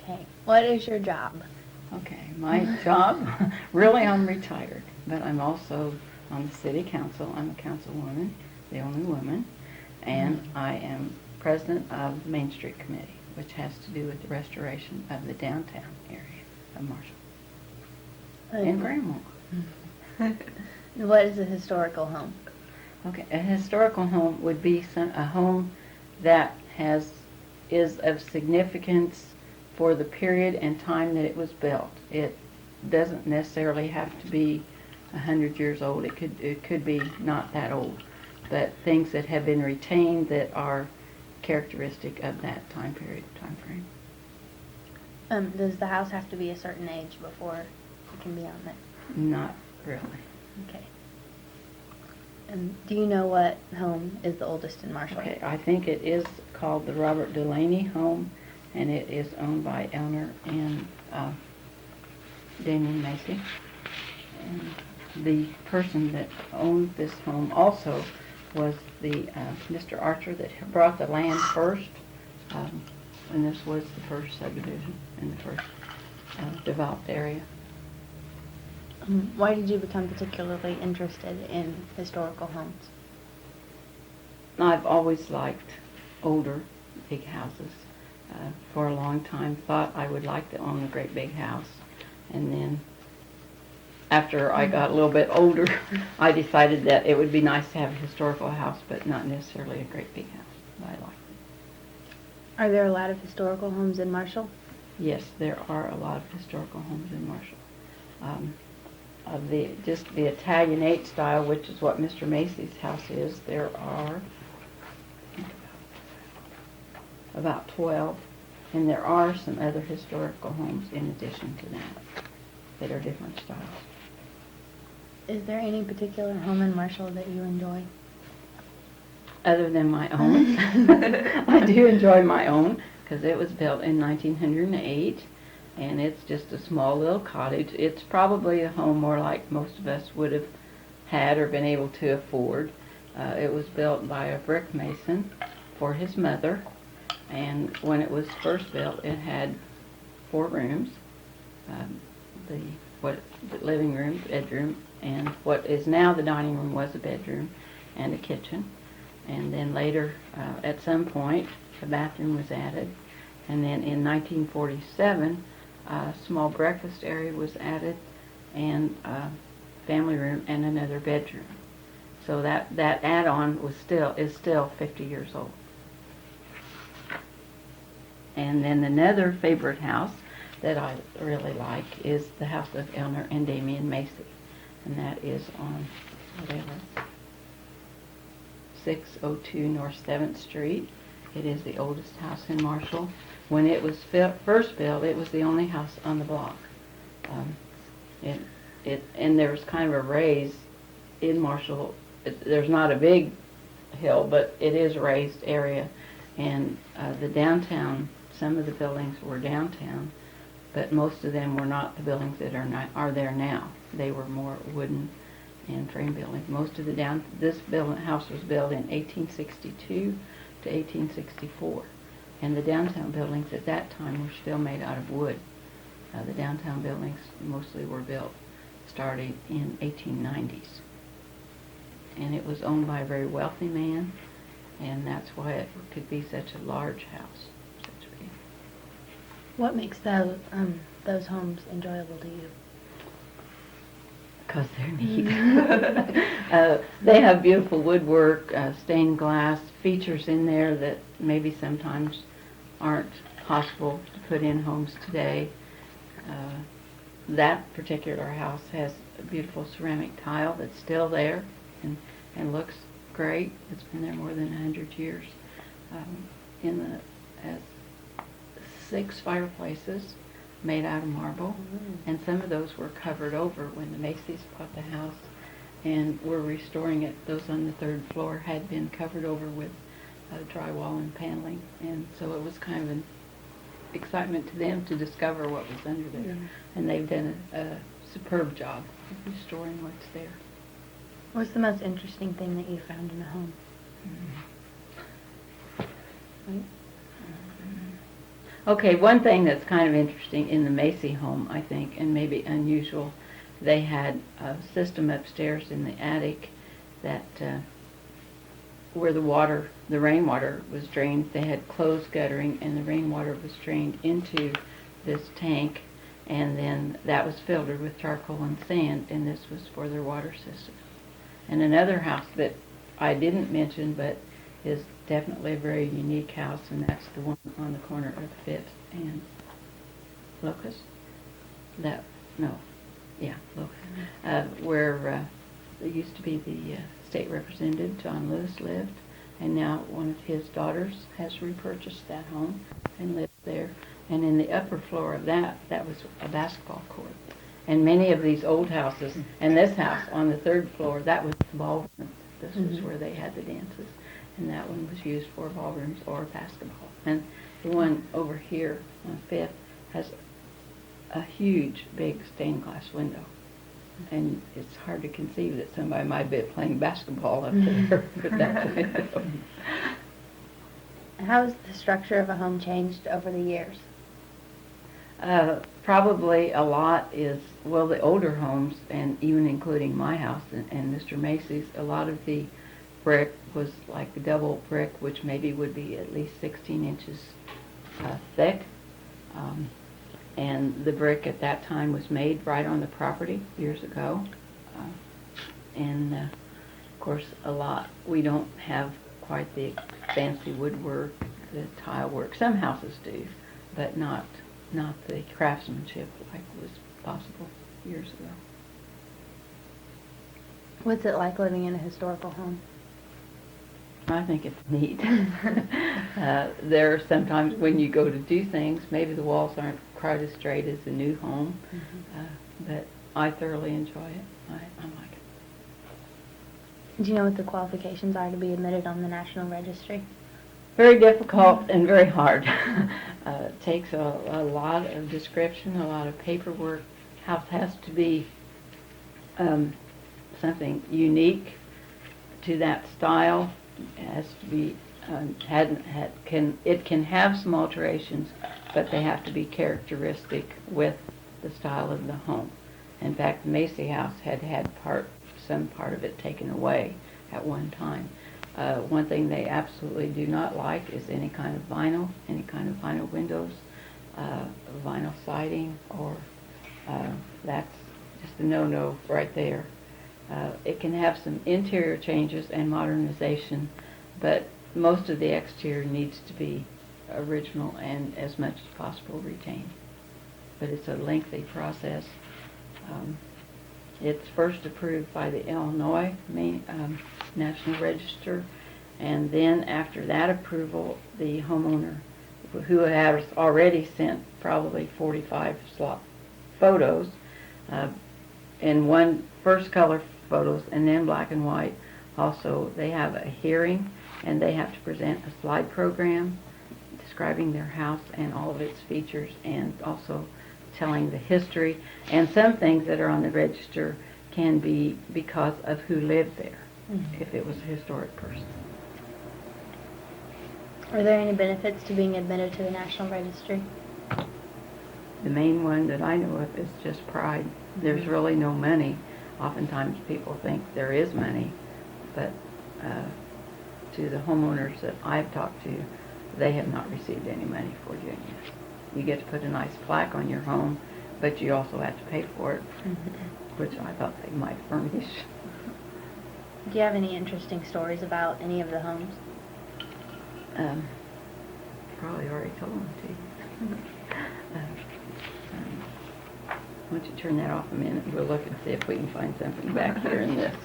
Okay. What is your job? Okay, my job, really I'm retired, but I'm also on the city council. I'm a councilwoman, the only woman, and I am president of the Main Street Committee, which has to do with the restoration of the downtown area of Marshall and Grandma. What is a historical home? Okay, a historical home would be a home that is of significance for the period and time that it was built. It doesn't necessarily have to be 100 years old. It could be not that old, but things that have been retained that are characteristic of that time frame. Does the house have to be a certain age before it can be on there? Not really. Okay. Do you know what home is the oldest in Marshall? Okay, I think it is called the Robert Delaney home, and it is owned by Eleanor and Damien Macy. And the person that owned this home also was the Mr. Archer that brought the land first, and this was the first subdivision in the first developed area. Why did you become particularly interested in historical homes? I've always liked older, big houses. For a long time, thought I would like to own a great big house. And then after I got a little bit older, I decided that it would be nice to have a historical house, but not necessarily a great big house. But I like it. Are there a lot of historical homes in Marshall? Yes, there are a lot of historical homes in Marshall. Of the Italianate style, which is what Mr. Macy's house is, there are about 12, and there are some other historical homes in addition to that are different styles. Is there any particular home in Marshall that you enjoy? Other than my own, I do enjoy my own because it was built in 1908, and it's just a small little cottage. It's probably a home more like most of us would have had or been able to afford. It was built by a brick mason for his mother. And when it was first built, it had 4 rooms, the living room, bedroom, and what is now the dining room was a bedroom and a kitchen. And then later, at some point, a bathroom was added. And then in 1947, a small breakfast area was added, and a family room and another bedroom. So that add-on is still 50 years old. And then another favorite house that I really like is the house of Eleanor and Damien Macy. And that is on 602 North 7th Street. It is the oldest house in Marshall. When it was first built, it was the only house on the block. And there was kind of a raise in Marshall. There's not a big hill, but it is a raised area. And the downtown, some of the buildings were downtown, but most of them were not the buildings that are there now. They were more wooden and frame buildings. Most of this house was built in 1862 to 1864, and the downtown buildings at that time were still made out of wood. The downtown buildings mostly were built starting in 1890s, and it was owned by a very wealthy man, and that's why it could be such a large house. What makes those homes enjoyable to you? Because they're neat. They have beautiful woodwork, stained glass features in there that maybe sometimes aren't possible to put in homes today. That particular house has a beautiful ceramic tile that's still there and looks great. It's been there more than 100 years. Has 6 fireplaces made out of marble, and some of those were covered over when the Macy's bought the house and were restoring it. Those on the 3rd floor had been covered over with drywall and paneling, and so it was kind of an excitement to them to discover what was under there. And they've done a superb job of restoring what's there. What's the most interesting thing that you found in a home? Okay, one thing that's kind of interesting in the Macy home, I think, and maybe unusual, they had a system upstairs in the attic that where the rainwater was drained, they had closed guttering, and the rainwater was drained into this tank, and then that was filtered with charcoal and sand, and this was for their water system. And another house that I didn't mention, but is definitely a very unique house, and that's the one on the corner of 5th and Locust. Locust. Where there used to be the state representative, John Lewis, lived, and now one of his daughters has repurchased that home and lives there. And in the upper floor of that was a basketball court. And many of these old houses, and this house on the 3rd floor, that was the ballroom. This was where they had the dances. And that one was used for ballrooms or basketball. And the one over here on 5th has a huge, big stained glass window. And it's hard to conceive that somebody might be playing basketball up there with that window. How has the structure of a home changed over the years? Probably a lot is, well, the older homes, and even including my house and Mr. Macy's, a lot of the brick was like a double brick, which maybe would be at least 16 inches thick. And the brick at that time was made right on the property years ago. Of course, we don't have quite the fancy woodwork, the tile work. Some houses do, but not the craftsmanship like was possible years ago. What's it like living in a historical home? I think it's neat. There are sometimes when you go to do things, maybe the walls aren't quite as straight as a new home, but I thoroughly enjoy it. I like it. Do you know what the qualifications are to be admitted on the National Registry? Very difficult and very hard. It takes a lot of description, a lot of paperwork. House has to be something unique to that style. It has to be it can have some alterations, but they have to be characteristic with the style of the home. In fact, the Macy house had some part of it taken away at one time. One thing they absolutely do not like is any kind of vinyl windows, vinyl siding, or that's just a no-no right there. It can have some interior changes and modernization, but most of the exterior needs to be original and as much as possible retained. But it's a lengthy process. It's first approved by the Illinois National Register, and then after that approval, the homeowner, who has already sent probably 45 photos, in one first color photos and then black and white. Also, they have a hearing, and they have to present a slide program describing their house and all of its features, and also telling the history. And some things that are on the register can be because of who lived there, if it was a historic person. Are there any benefits to being admitted to the National Registry? The main one that I know of is just pride. There's really no money. Oftentimes people think there is money, but to the homeowners that I've talked to, they have not received any money for doing it. You get to put a nice plaque on your home, but you also have to pay for it, which I thought they might furnish. Do you have any interesting stories about any of the homes? Probably already told them to you. Why don't you turn that off a minute and we'll look and see if we can find something back here in this.